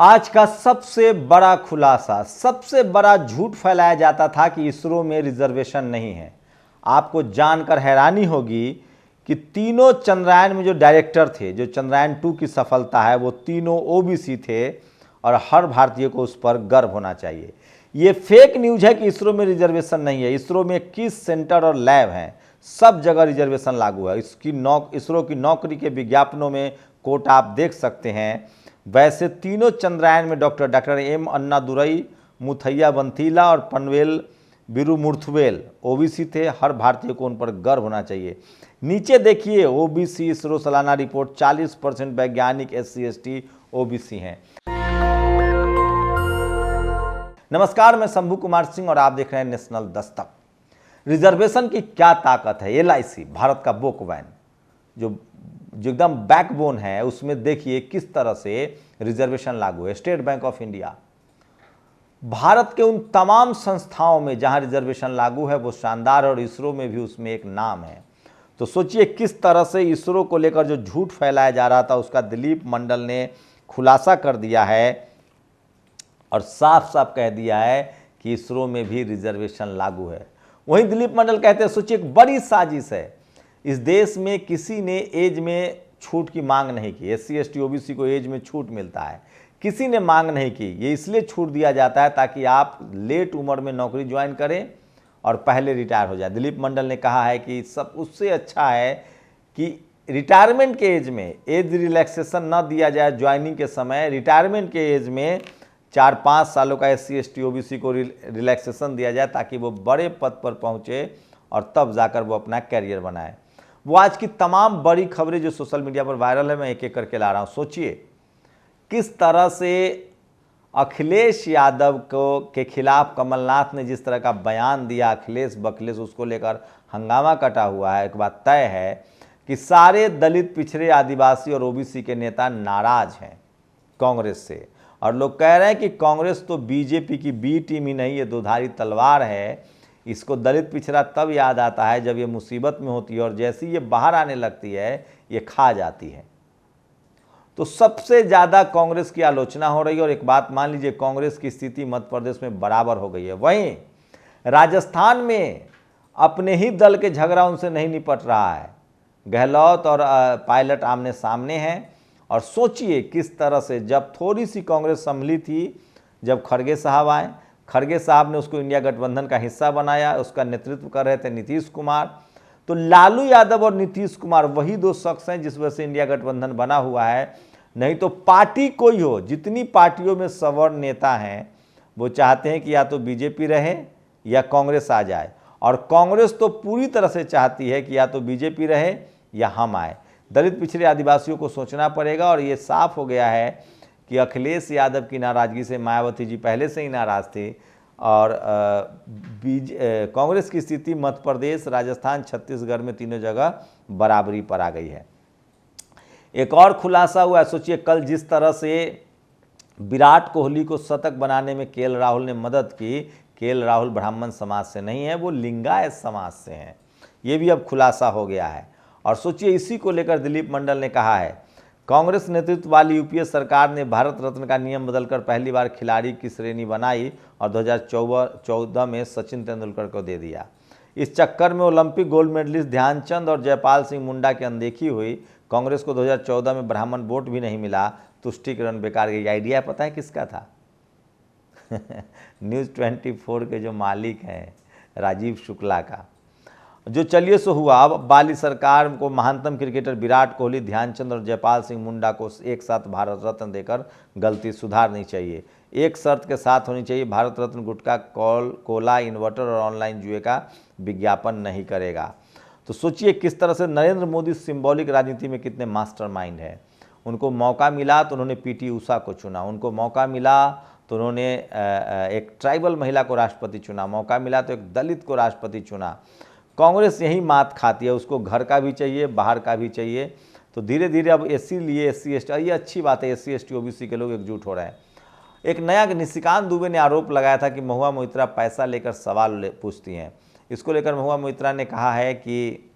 आज का सबसे बड़ा खुलासा, सबसे बड़ा झूठ फैलाया जाता था कि इसरो में रिजर्वेशन नहीं है। आपको जानकर हैरानी होगी कि तीनों चंद्रयान में जो डायरेक्टर थे, जो चंद्रयान 2 की सफलता है, वो तीनों ओबीसी थे और हर भारतीय को उस पर गर्व होना चाहिए। ये फेक न्यूज है कि इसरो में रिजर्वेशन नहीं है। इसरो में 21 सेंटर और लैब हैं, सब जगह रिजर्वेशन लागू है। इसरो की नौकरी के विज्ञापनों में कोट आप देख सकते हैं। वैसे तीनों चंद्रयान में डॉक्टर एम अन्नादुरई, मुथैया वंथीला और पनवेल बिरुमुर्थुवेल ओबीसी थे। हर भारतीय को उन पर गर्व होना चाहिए। नीचे देखिए ओबीसी इसरो सालाना रिपोर्ट, 40% वैज्ञानिक SC ST ओबीसी हैं। नमस्कार, मैं शंभू कुमार सिंह और आप देख रहे हैं नेशनल दस्तक। रिजर्वेशन की क्या ताकत है। LIC भारत का बोकवैन जो एकदम बैकबोन है, उसमें देखिए किस तरह से रिजर्वेशन लागू है। State bank of India Bharat के उन तमाम संस्थाओं में जहां रिजर्वेशन लागू है वो शानदार, और इसरो में भी उसमें एक नाम है। तो सोचिए किस तरह से इसरो को लेकर जो झूठ फैलाया जा रहा था उसका दिलीप मंडल ने खुलासा कर दिया है और साफ साफ कह दिया है कि इसरो में भी रिजर्वेशन लागू है। वहीं दिलीप मंडल कहते हैं, सोचिए एक बड़ी साजिश है। इस देश में किसी ने एज में छूट की मांग नहीं की। SC ST OBC को एज में छूट मिलता है, किसी ने मांग नहीं की। ये इसलिए छूट दिया जाता है ताकि आप लेट उम्र में नौकरी ज्वाइन करें और पहले रिटायर हो जाए। दिलीप मंडल ने कहा है कि सब उससे अच्छा है कि रिटायरमेंट के एज में एज रिलैक्सेशन न दिया जाए। ज्वाइनिंग के समय रिटायरमेंट के एज में 4-5 सालों का SC ST OBC को रिलैक्सेशन दिया जाए ताकि वो बड़े पद पर पहुंचे और तब जाकर वो अपना कैरियर बनाए। वो आज की तमाम बड़ी खबरें जो सोशल मीडिया पर वायरल है, मैं एक एक करके ला रहा हूं। सोचिए किस तरह से अखिलेश यादव के खिलाफ कमलनाथ ने जिस तरह का बयान दिया, अखिलेश बखलेश, उसको लेकर हंगामा कटा हुआ है। एक बात तय है कि सारे दलित, पिछड़े, आदिवासी और OBC के नेता नाराज हैं कांग्रेस से, और लोग कह रहे हैं कि कांग्रेस तो बीजेपी की बी टीम ही नहीं, ये दोधारी तलवार है। इसको दलित पिछड़ा तब याद आता है जब ये मुसीबत में होती है और जैसी ये बाहर आने लगती है ये खा जाती है। तो सबसे ज़्यादा कांग्रेस की आलोचना हो रही है। और एक बात मान लीजिए, कांग्रेस की स्थिति मध्य प्रदेश में बराबर हो गई है। वहीं राजस्थान में अपने ही दल के झगड़ा उनसे नहीं निपट रहा है। गहलोत और पायलट आमने सामने हैं। और सोचिए किस तरह से जब थोड़ी सी कांग्रेस संभली थी, जब खड़गे साहब आए, खड़गे साहब ने उसको इंडिया गठबंधन का हिस्सा बनाया। उसका नेतृत्व कर रहे थे नीतीश कुमार। तो लालू यादव और नीतीश कुमार वही दो शख्स हैं जिस वजह से इंडिया गठबंधन बना हुआ है। नहीं तो पार्टी कोई हो, जितनी पार्टियों में सवर्ण नेता हैं वो चाहते हैं कि या तो बीजेपी रहे या कांग्रेस आ जाए, और कांग्रेस तो पूरी तरह से चाहती है कि या तो बीजेपी रहे या हम आए। दलित, पिछड़े, आदिवासियों को सोचना पड़ेगा। और ये साफ हो गया है कि अखिलेश यादव की नाराज़गी से मायावती जी पहले से ही नाराज़ थी। और कांग्रेस की स्थिति मध्य प्रदेश, राजस्थान, छत्तीसगढ़ में तीनों जगह बराबरी पर आ गई है। एक और खुलासा हुआ है। सोचिए कल जिस तरह से विराट कोहली को शतक बनाने में KL राहुल ने मदद की। KL राहुल ब्राह्मण समाज से नहीं है, वो लिंगायत समाज से हैं। ये भी अब खुलासा हो गया है। और सोचिए इसी को लेकर दिलीप मंडल ने कहा है, कांग्रेस नेतृत्व वाली UPA सरकार ने भारत रत्न का नियम बदलकर पहली बार खिलाड़ी की श्रेणी बनाई और 2014 में सचिन तेंदुलकर को दे दिया। इस चक्कर में ओलंपिक गोल्ड मेडलिस्ट ध्यानचंद और जयपाल सिंह मुंडा की अनदेखी हुई। कांग्रेस को 2014 में ब्राह्मण वोट भी नहीं मिला। तुष्टिकरण बेकार गई। आइडिया पता है किसका था? न्यूज़ 24 के जो मालिक हैं राजीव शुक्ला का। जो चलिए सो हुआ। अब बाली सरकार को महानतम क्रिकेटर विराट कोहली, ध्यानचंद और जयपाल सिंह मुंडा को एक साथ भारत रत्न देकर गलती सुधारनी चाहिए। एक शर्त के साथ होनी चाहिए, भारत रत्न गुटखा, कोला, इन्वर्टर और ऑनलाइन जुए का विज्ञापन नहीं करेगा। तो सोचिए किस तरह से नरेंद्र मोदी सिंबॉलिक राजनीति में कितने मास्टरमाइंड है। उनको मौका मिला तो उन्होंने PT उषा को चुना, उनको मौका मिला तो उन्होंने एक ट्राइबल महिला को राष्ट्रपति चुना, मौका मिला तो एक दलित को राष्ट्रपति चुना। कांग्रेस यही मात खाती है, उसको घर का भी चाहिए, बाहर का भी चाहिए। तो धीरे धीरे अब इसीलिए SC ST, ये अच्छी बात है, SC ST OBC के लोग एकजुट हो रहे हैं। एक नया निशिकांत दुबे ने आरोप लगाया था कि महुआ मोइत्रा पैसा लेकर सवाल पूछती हैं। इसको लेकर महुआ मोइत्रा ने कहा है कि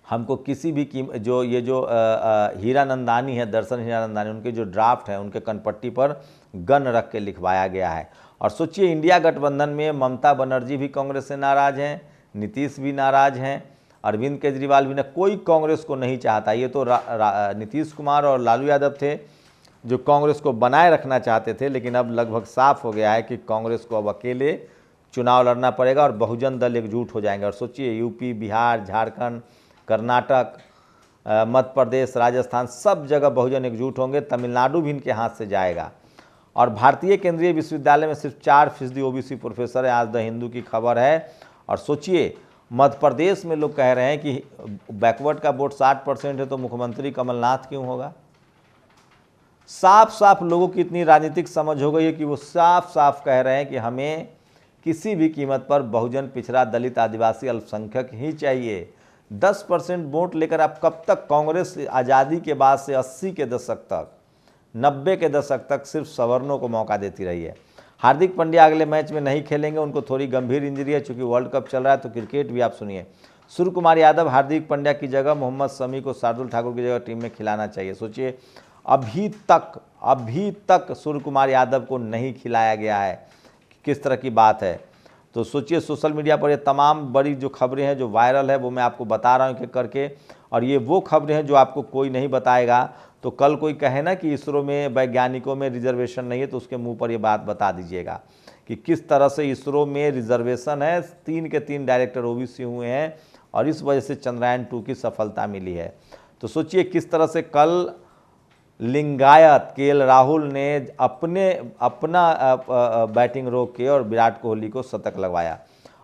हमको किसी भी जो ये जो हीरानंदानी है, दर्शन हीरानंदानी, उनके जो ड्राफ्ट है उनके कनपट्टी पर गन रख के लिखवाया गया है। और सोचिए इंडिया गठबंधन में ममता बनर्जी भी कांग्रेस से नाराज़ हैं, नीतीश भी नाराज़ हैं, अरविंद केजरीवाल भी, ना कोई कांग्रेस को नहीं चाहता। ये तो नीतीश कुमार और लालू यादव थे जो कांग्रेस को बनाए रखना चाहते थे, लेकिन अब लगभग साफ हो गया है कि कांग्रेस को अब अकेले चुनाव लड़ना पड़ेगा और बहुजन दल एकजुट हो जाएंगे। और सोचिए यूपी, बिहार, झारखंड, कर्नाटक, मध्य प्रदेश, राजस्थान, सब जगह बहुजन एकजुट होंगे। तमिलनाडु भी इनके हाथ से जाएगा। और भारतीय केंद्रीय विश्वविद्यालय में सिर्फ 4% ओबीसी प्रोफेसर है, आज द हिंदू की खबर है। और सोचिए मध्य प्रदेश में लोग कह रहे हैं कि बैकवर्ड का वोट 60% है तो मुख्यमंत्री कमलनाथ क्यों होगा। साफ साफ लोगों की इतनी राजनीतिक समझ हो गई है कि वो साफ साफ कह रहे हैं कि हमें किसी भी कीमत पर बहुजन, पिछड़ा, दलित, आदिवासी, अल्पसंख्यक ही चाहिए। 10% वोट लेकर आप कब तक, कांग्रेस आज़ादी के बाद से 80 के दशक तक, 90 के दशक तक सिर्फ सवर्णों को मौका देती रही है। हार्दिक पांड्या अगले मैच में नहीं खेलेंगे, उनको थोड़ी गंभीर इंजरी है, चूंकि वर्ल्ड कप चल रहा है। तो क्रिकेट भी आप सुनिए, सूर्य कुमार यादव हार्दिक पांड्या की जगह, मोहम्मद शमी को शार्दुल ठाकुर की जगह टीम में खिलाना चाहिए। सोचिए अभी तक सूर्य कुमार यादव को नहीं खिलाया गया है, किस तरह की बात है। तो सोचिए सोशल मीडिया पर ये तमाम बड़ी जो खबरें हैं जो वायरल है वो मैं आपको बता रहा हूँ कि करके, और ये वो खबरें हैं जो आपको कोई नहीं बताएगा। तो कल कोई कहे ना कि इसरो में वैज्ञानिकों में रिजर्वेशन नहीं है, तो उसके मुंह पर ये बात बता दीजिएगा कि किस तरह से इसरो में रिजर्वेशन है। 3 के 3 डायरेक्टर ओबीसी हुए हैं और इस वजह से चंद्रयान 2 की सफलता मिली है। तो सोचिए किस तरह से कल लिंगायत राहुल ने अपना बैटिंग रोक के और विराट कोहली को शतक लगवाया।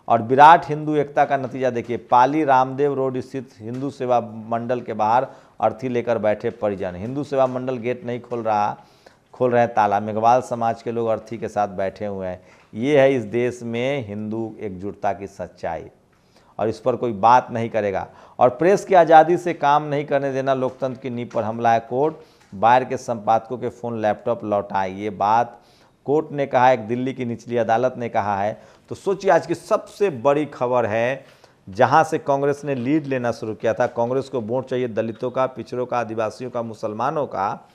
और विराट हिंदू एकता का नतीजा देखिए, पाली रामदेव रोड स्थित हिंदू सेवा मंडल के बाहर अर्थी लेकर बैठे परिजन। हिंदू सेवा मंडल गेट नहीं खोल रहे हैं ताला, मेघवाल समाज के लोग अर्थी के साथ बैठे हुए हैं। ये है इस देश में हिंदू एकजुटता की सच्चाई, और इस पर कोई बात नहीं करेगा। और प्रेस की आज़ादी से काम नहीं करने देना लोकतंत्र की नींव पर हमला है। कोर्ट बाहर के संपादकों के फ़ोन, लैपटॉप लौटाएं, ये बात कोर्ट ने कहा है, एक दिल्ली की निचली अदालत ने कहा है। तो सोचिए आज की सबसे बड़ी खबर है, जहां से कांग्रेस ने लीड लेना शुरू किया था। कांग्रेस को वोट चाहिए दलितों का, पिछड़ों का, आदिवासियों का, मुसलमानों का,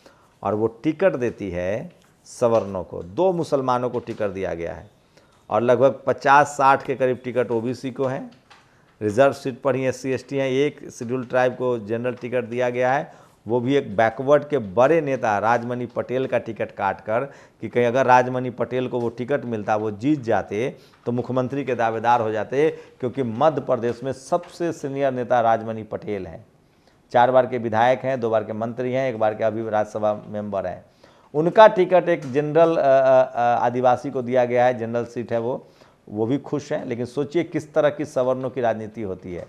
और वो टिकट देती है सवर्णों को। 2 मुसलमानों को टिकट दिया गया है और लगभग 50-60 के करीब टिकट ओबीसी को है। रिजर्व सीट पर ही SC ST हैं। एक शेड्यूल ट्राइब को जनरल टिकट दिया गया है, वो भी एक बैकवर्ड के बड़े नेता राजमणि पटेल का टिकट काट कर, कि कहीं अगर राजमणि पटेल को वो टिकट मिलता, वो जीत जाते तो मुख्यमंत्री के दावेदार हो जाते, क्योंकि मध्य प्रदेश में सबसे सीनियर नेता राजमणि पटेल हैं। 4 बार के विधायक हैं, 2 बार के मंत्री हैं, 1 बार के अभी राज्यसभा मेंबर हैं। उनका टिकट एक जनरल आदिवासी को दिया गया है, जनरल सीट है, वो भी खुश हैं। लेकिन सोचिए किस तरह की सवर्णों की राजनीति होती है।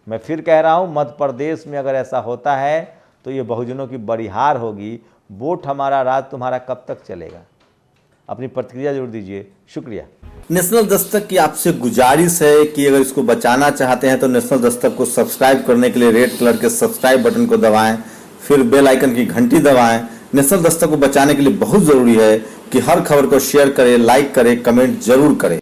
मैं फिर कह रहा हूँ, मध्य प्रदेश में अगर ऐसा होता है तो ये बहुजनों की बड़ी हार होगी। वोट हमारा, राज तुम्हारा कब तक चलेगा। अपनी प्रतिक्रिया जरूर दीजिए। शुक्रिया। नेशनल दस्तक की आपसे गुजारिश है कि अगर इसको बचाना चाहते हैं तो नेशनल दस्तक को सब्सक्राइब करने के लिए रेड कलर के सब्सक्राइब बटन को दबाएं, फिर बेल आइकन की घंटी दबाएं। नेशनल दस्तक को बचाने के लिए बहुत जरूरी है कि हर खबर को शेयर करें, लाइक करें, कमेंट जरूर करें।